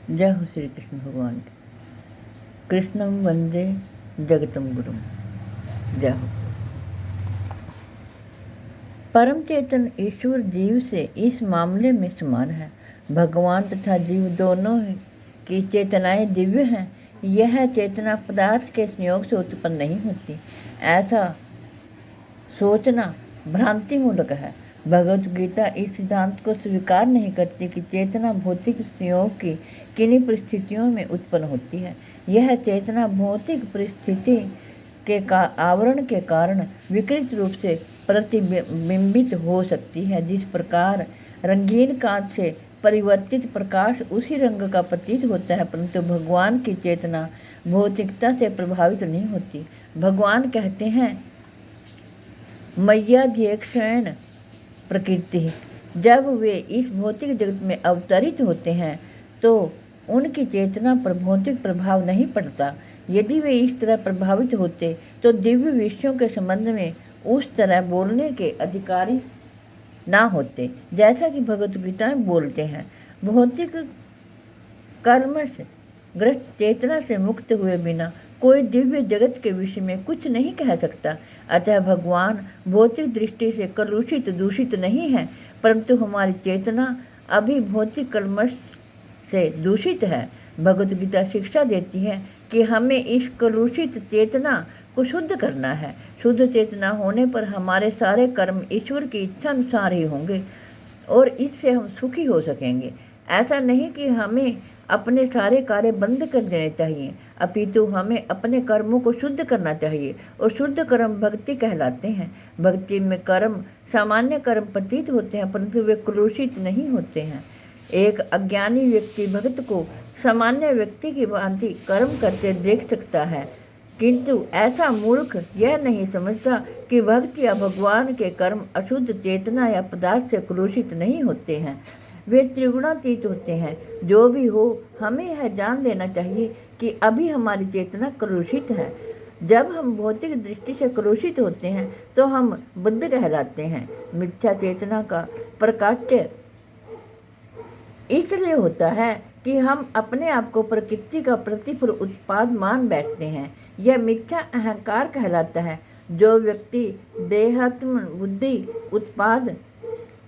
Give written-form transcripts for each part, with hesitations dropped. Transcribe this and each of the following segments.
जय हो श्री कृष्ण भगवान की। कृष्णम वंदे जगतम गुरुम। जय हो। परम चेतन ईश्वर जीव से इस मामले में समान है। भगवान तथा जीव दोनों की चेतनाएं दिव्य हैं। यह चेतना पदार्थ के संयोग से उत्पन्न नहीं होती, ऐसा सोचना भ्रांति मूलक है। भगवत गीता इस सिद्धांत को स्वीकार नहीं करती कि चेतना भौतिक संयोग की किन्हीं परिस्थितियों में उत्पन्न होती है। यह चेतना भौतिक परिस्थिति के आवरण के कारण विकृत रूप से प्रतिबिंबित हो सकती है। जिस प्रकार रंगीन कांच से परिवर्तित प्रकाश उसी रंग का प्रतीत होता है, परंतु भगवान की चेतना भौतिकता से प्रभावित नहीं होती। भगवान कहते हैं, मय्याध्यक्षेण प्रकृति। जब वे इस भौतिक जगत में अवतरित होते हैं तो उनकी चेतना पर भौतिक प्रभाव नहीं पड़ता। यदि वे इस तरह प्रभावित होते तो दिव्य विषयों के संबंध में उस तरह बोलने के अधिकारी ना होते, जैसा कि भगवत गीता में बोलते हैं। भौतिक कर्म से ग्रस्त चेतना से मुक्त हुए बिना कोई दिव्य जगत के विषय में कुछ नहीं कह सकता। अतः भगवान भौतिक दृष्टि से कलुषित दूषित नहीं है, परंतु हमारी चेतना अभी भौतिक कलमश से दूषित है। भगवत गीता शिक्षा देती है कि हमें इस कलुषित चेतना को शुद्ध करना है। शुद्ध चेतना होने पर हमारे सारे कर्म ईश्वर की इच्छा अनुसार ही होंगे और इससे हम सुखी हो सकेंगे। ऐसा नहीं कि हमें अपने सारे कार्य बंद कर देने चाहिए, अपितु हमें अपने कर्मों को शुद्ध करना चाहिए और शुद्ध कर्म भक्ति कहलाते हैं। भक्ति में कर्म सामान्य कर्म प्रतीत होते हैं, परंतु वे कलुषित नहीं होते हैं। एक अज्ञानी व्यक्ति भक्त को सामान्य व्यक्ति की भांति कर्म करते देख सकता है, किंतु ऐसा मूर्ख यह नहीं समझता कि भक्त या भगवान के कर्म अशुद्ध चेतना या पदार्थ से कलुषित नहीं होते हैं। वे त्रिगुणातीत होते हैं। जो भी हो, हमें यह जान लेना चाहिए कि अभी हमारी चेतना कलुषित है। जब हम भौतिक दृष्टि से कलुषित होते हैं तो हम बुद्ध कहलाते हैं। मिथ्या चेतना का प्रकाट्य इसलिए होता है कि हम अपने आप को प्रकृति का प्रतिफल उत्पाद मान बैठते हैं। यह मिथ्या अहंकार कहलाता है। जो व्यक्ति देहात्म बुद्धि उत्पाद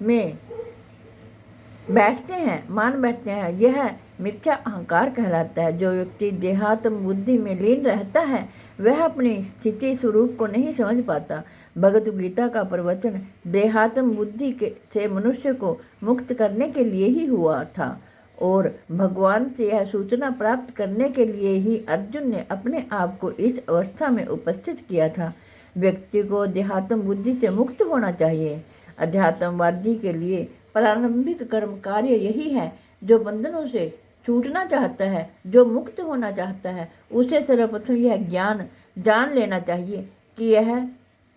में मान बैठते हैं, यह मिथ्या अहंकार कहलाता है। जो व्यक्ति देहात्म बुद्धि में लीन रहता है वह अपनी स्थिति स्वरूप को नहीं समझ पाता। भगवत गीता का प्रवचन देहात्म बुद्धि से मनुष्य को मुक्त करने के लिए ही हुआ था और भगवान से यह सूचना प्राप्त करने के लिए ही अर्जुन ने अपने आप को इस अवस्था में उपस्थित किया था। व्यक्ति को देहात्म बुद्धि से मुक्त होना चाहिए। अध्यात्मवादी के लिए प्रारंभिक कर्म कार्य यही है। जो बंधनों से छूटना चाहता है, जो मुक्त होना चाहता है, उसे सर्वप्रथम यह ज्ञान जान लेना चाहिए कि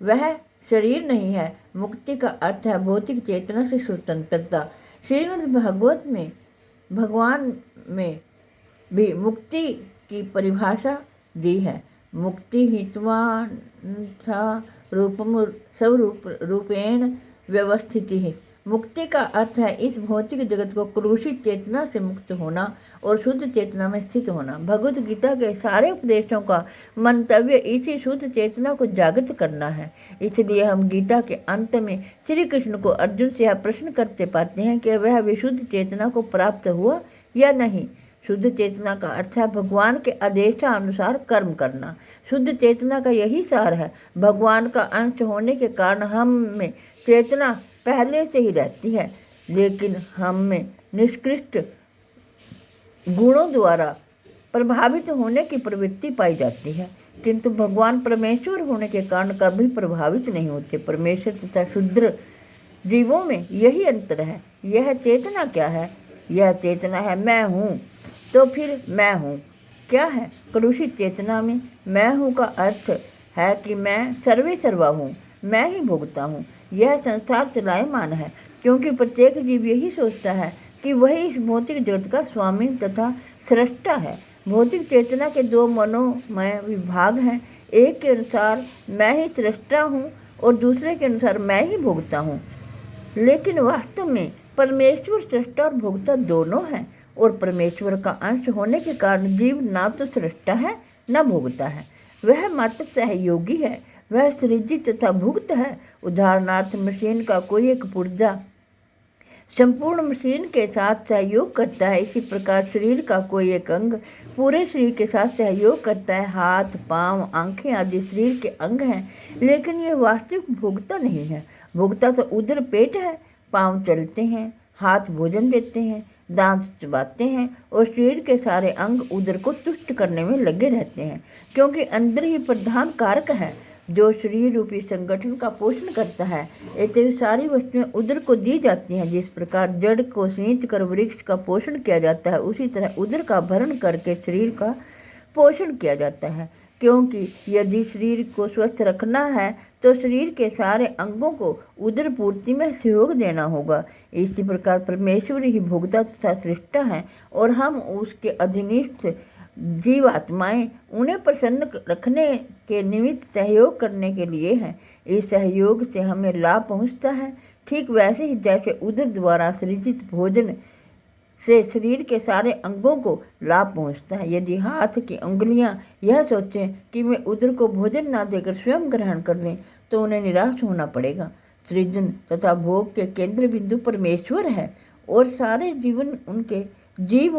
वह शरीर नहीं है। मुक्ति का अर्थ है भौतिक चेतना से स्वतंत्रता। श्रीमद् भागवत में भगवान में भी मुक्ति की परिभाषा दी है। मुक्ति हितवान रूपम रूपेण व्यवस्थिति है। मुक्ति का अर्थ है इस भौतिक जगत को कलुषित चेतना से मुक्त होना और शुद्ध चेतना में स्थित होना। भगवत गीता के सारे उपदेशों का मंतव्य इसी शुद्ध चेतना को जागृत करना है। इसलिए हम गीता के अंत में श्री कृष्ण को अर्जुन से यह प्रश्न करते पाते हैं कि वह विशुद्ध चेतना को प्राप्त हुआ या नहीं। शुद्ध चेतना का अर्थ है भगवान के आदेशानुसार कर्म करना। शुद्ध चेतना का यही सार है। भगवान का अंश होने के कारण हम में चेतना पहले से ही रहती है, लेकिन हम में निष्कृष्ट गुणों द्वारा प्रभावित होने की प्रवृत्ति पाई जाती है, किंतु भगवान परमेश्वर होने के कारण कभी प्रभावित नहीं होते। परमेश्वर तथा शूद्र जीवों में यही अंतर है। यह चेतना क्या है? यह चेतना है मैं हूँ। तो फिर मैं हूँ क्या है? कलुषित चेतना में मैं हूँ का अर्थ है कि मैं सर्वे सर्वा हूँ, मैं ही भोगता हूँ। यह संसार चलायमान है, क्योंकि प्रत्येक जीव यही सोचता है कि वही इस भौतिक जगत का स्वामी तथा सृष्टा है। भौतिक चेतना के दो मनोमय विभाग हैं। एक के अनुसार मैं ही सृष्टा हूँ और दूसरे के अनुसार मैं ही भोगता हूँ, लेकिन वास्तव में परमेश्वर सृष्टा और भोगता दोनों हैं। और परमेश्वर का अंश होने के कारण जीव ना तो सृष्टा है न भोगता है, वह मात्र सहयोगी है। वह सृजित तथा भुगत है। उदाहरणार्थ मशीन का कोई एक पुर्जा संपूर्ण मशीन के साथ सहयोग करता है, इसी प्रकार शरीर का कोई एक अंग पूरे शरीर के साथ सहयोग करता है। हाथ, पांव, आंखें आदि शरीर के अंग हैं, लेकिन ये वास्तविक भोगता नहीं है। भोगता तो उदर पेट है। पांव चलते हैं, हाथ भोजन देते हैं, दांत चबाते हैं और शरीर के सारे अंग उदर को तुष्ट करने में लगे रहते हैं, क्योंकि अंदर ही प्रधान कारक है जो शरीर रूपी संगठन का पोषण करता है। ऐसे सारी वस्तुएं उदर को दी जाती हैं। जिस प्रकार जड़ को सींच कर वृक्ष का पोषण किया जाता है, उसी तरह उदर का भरण करके शरीर का पोषण किया जाता है, क्योंकि यदि शरीर को स्वस्थ रखना है तो शरीर के सारे अंगों को उदर पूर्ति में सहयोग देना होगा। इसी प्रकार परमेश्वर ही भोक्ता तथा सृष्टा है और हम उसके अधीनस्थ जीवात्माएं उन्हें प्रसन्न रखने के निमित्त सहयोग करने के लिए हैं। इस सहयोग से हमें लाभ पहुंचता है, ठीक वैसे ही जैसे उदर द्वारा सृजित भोजन से शरीर के सारे अंगों को लाभ पहुंचता है। यदि हाथ की उंगलियां यह सोचें कि मैं उदर को भोजन न देकर स्वयं ग्रहण कर लें, तो उन्हें निराश होना पड़ेगा। सृजन तथा भोग के केंद्र बिंदु परमेश्वर है और सारे जीव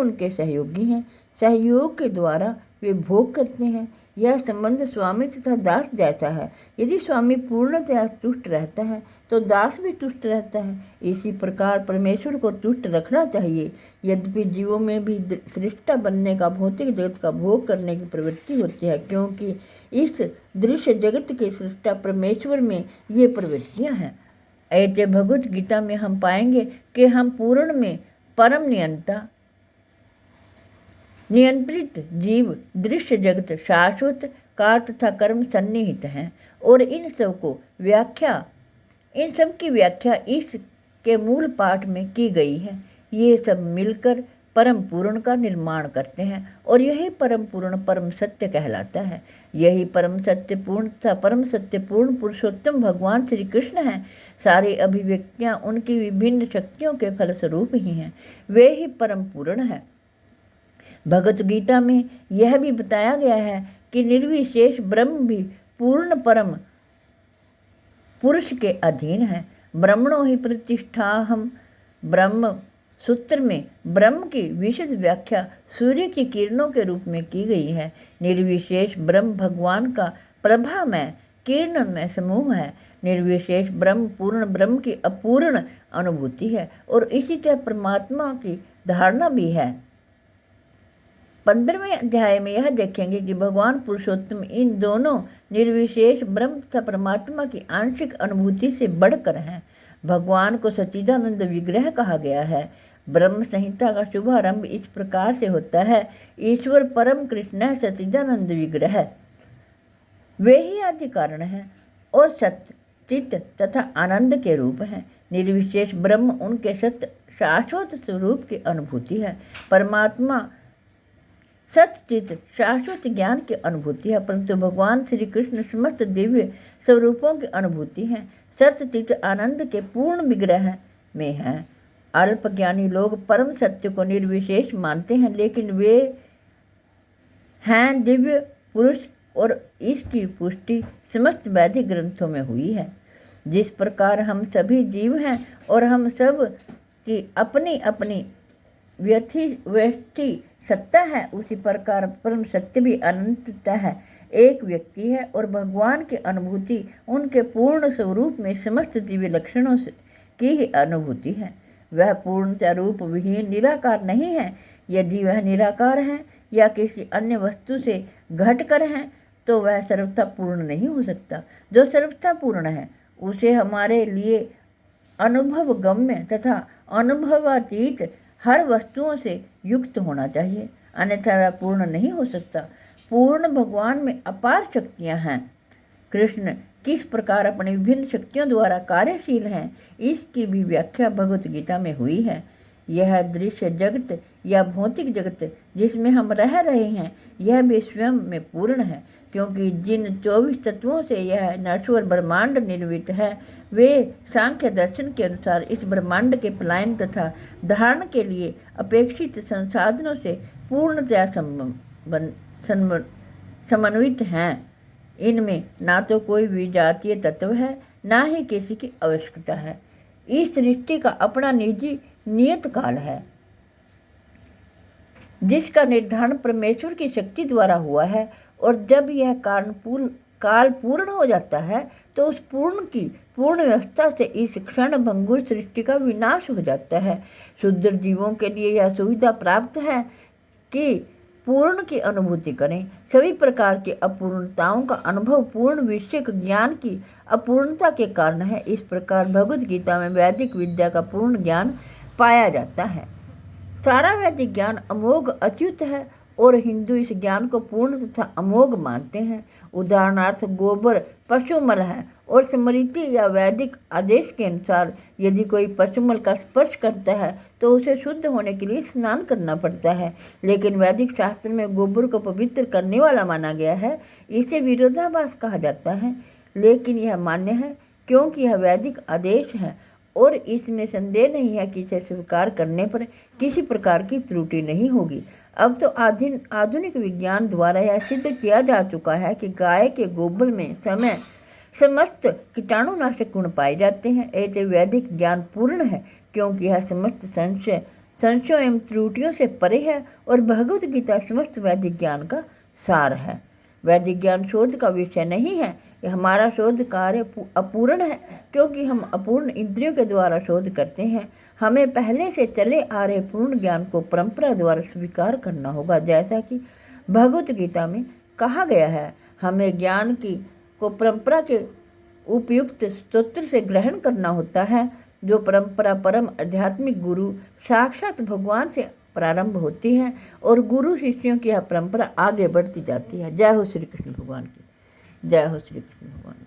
उनके सहयोगी हैं। सहयोग के द्वारा वे भोग करते हैं। यह संबंध स्वामी तथा दास जैसा है। यदि स्वामी पूर्णतया तुष्ट रहता है तो दास भी तुष्ट रहता है। इसी प्रकार परमेश्वर को तुष्ट रखना चाहिए। यद्यपि जीवों में भी सृष्टा बनने का, भौतिक जगत का भोग करने की प्रवृत्ति होती है, क्योंकि इस दृश्य जगत के सृष्टा परमेश्वर में ये प्रवृत्तियाँ हैं। ऐसे भगवत गीता में हम पाएंगे कि हम पूर्ण में परम नियंत्रित जीव, दृश्य जगत, शाश्वत काल तथा कर्म सन्निहित हैं और इन सब की व्याख्या इस के मूल पाठ में की गई है। ये सब मिलकर परम पूर्ण का निर्माण करते हैं और यही परम पूर्ण परम सत्य कहलाता है। यही परम सत्य पूर्ण तथा परम सत्य पूर्ण पुरुषोत्तम भगवान श्री कृष्ण हैं। सारी अभिव्यक्तियाँ उनकी विभिन्न शक्तियों के फलस्वरूप ही हैं। वे ही परम पूर्ण है। भगवत गीता में यह भी बताया गया है कि निर्विशेष ब्रह्म भी पूर्ण परम पुरुष के अधीन है। ब्रह्मणो ही प्रतिष्ठाहम ब्रह्म सूत्र में ब्रह्म की विशद व्याख्या सूर्य की किरणों के रूप में की गई है। निर्विशेष ब्रह्म भगवान का प्रभामय किरणमय समूह है। निर्विशेष ब्रह्म पूर्ण ब्रह्म की अपूर्ण अनुभूति है और इसी तरह परमात्मा की धारणा भी है। 15वें अध्याय में यह देखेंगे कि भगवान पुरुषोत्तम इन दोनों निर्विशेष ब्रह्म तथा परमात्मा की आंशिक अनुभूति से बढ़कर हैं। भगवान को सच्चिदानंद विग्रह कहा गया है। ब्रह्म संहिता का शुभारंभ इस प्रकार से होता है: ईश्वर परम कृष्ण सच्चिदानंद विग्रह। वे ही आदि कारण हैं और सत्य, चित्त तथा आनंद के रूप हैं। निर्विशेष ब्रह्म उनके सत्य शाश्वत स्वरूप की अनुभूति है। परमात्मा सच्चित शाश्वत ज्ञान की अनुभूति है, परंतु भगवान श्री कृष्ण समस्त दिव्य स्वरूपों की अनुभूति है। सच्चित आनंद के पूर्ण विग्रह में हैं। अल्प ज्ञानी लोग परम सत्य को निर्विशेष मानते हैं, लेकिन वे हैं दिव्य पुरुष और इसकी पुष्टि समस्त वैदिक ग्रंथों में हुई है। जिस प्रकार हम सभी जीव हैं और हम सब की अपनी अपनी व्यष्टि सत्ता है, उसी प्रकार परम सत्य भी अनंतता है, एक व्यक्ति है और भगवान की अनुभूति उनके पूर्ण स्वरूप में समस्त दिव्य लक्षणों की ही अनुभूति है। वह पूर्णतः रूप विहीन निराकार नहीं है। यदि वह निराकार है या किसी अन्य वस्तु से घटकर है तो वह सर्वथा पूर्ण नहीं हो सकता। जो सर्वथा पूर्ण है उसे हमारे लिए अनुभव गम्य तथा अनुभवातीत हर वस्तुओं से युक्त होना चाहिए, अन्यथा वह पूर्ण नहीं हो सकता। पूर्ण भगवान में अपार शक्तियाँ हैं। कृष्ण किस प्रकार अपनी विभिन्न शक्तियों द्वारा कार्यशील हैं, इसकी भी व्याख्या भगवत गीता में हुई है। यह दृश्य जगत या भौतिक जगत जिसमें हम रह रहे हैं, यह भी स्वयं में पूर्ण है, क्योंकि जिन 24 तत्वों से यह नश्वर ब्रह्मांड निर्मित है, वे सांख्य दर्शन के अनुसार इस ब्रह्मांड के पलायन तथा धारण के लिए अपेक्षित संसाधनों से पूर्णतया समन्वित हैं। इनमें ना तो कोई विजातीय तत्व है, ना ही किसी की आवश्यकता है। इस सृष्टि का अपना निजी नियत काल है, जिसका निर्धारण परमेश्वर की शक्ति द्वारा हुआ है, और जब यह काल पूर्ण हो जाता है तो उस पूर्ण व्यवस्था से इस क्षण भंगुर सृष्टि का विनाश हो जाता है। शुद्ध जीवों के लिए यह सुविधा प्राप्त है कि पूर्ण की अनुभूति करें। सभी प्रकार की अपूर्णताओं का अनुभव पूर्ण विषयक ज्ञान की अपूर्णता के कारण है। इस प्रकार भगवद गीता में वैदिक विद्या का पूर्ण ज्ञान पाया जाता है। सारा वैदिक ज्ञान अमोघ अच्युत है और हिंदू इस ज्ञान को पूर्ण तथा अमोघ मानते हैं। उदाहरणार्थ गोबर पशुमल है, और स्मृति या वैदिक आदेश के अनुसार यदि कोई पशुमल का स्पर्श करता है तो उसे शुद्ध होने के लिए स्नान करना पड़ता है, लेकिन वैदिक शास्त्र में गोबर को पवित्र करने वाला माना गया है। इसे विरोधाभास कहा जाता है, लेकिन यह मान्य है क्योंकि यह वैदिक आदेश है और इसमें संदेह नहीं है कि इसे स्वीकार करने पर किसी प्रकार की त्रुटि नहीं होगी। अब तो आधुनिक विज्ञान द्वारा यह सिद्ध किया जा चुका है कि गाय के गोबर में समस्त कीटाणुनाशक गुण पाए जाते हैं। ऐसे वैदिक ज्ञान पूर्ण है क्योंकि यह समस्त संशयों एवं त्रुटियों से परे है, और भगवद गीता समस्त वैदिक ज्ञान का सार है। वैदिक ज्ञान शोध का विषय नहीं है। हमारा शोध कार्य अपूर्ण है क्योंकि हम अपूर्ण इंद्रियों के द्वारा शोध करते हैं। हमें पहले से चले आ रहे पूर्ण ज्ञान को परंपरा द्वारा स्वीकार करना होगा। जैसा कि भगवद गीता में कहा गया है, हमें ज्ञान को परंपरा के उपयुक्त स्तोत्र से ग्रहण करना होता है। जो परंपरा परम आध्यात्मिक गुरु साक्षात भगवान से प्रारंभ होती है और गुरु शिष्यों की यह परंपरा आगे बढ़ती जाती है। जय हो श्री कृष्ण भगवान की। जय हो श्री कृष्ण भगवान की।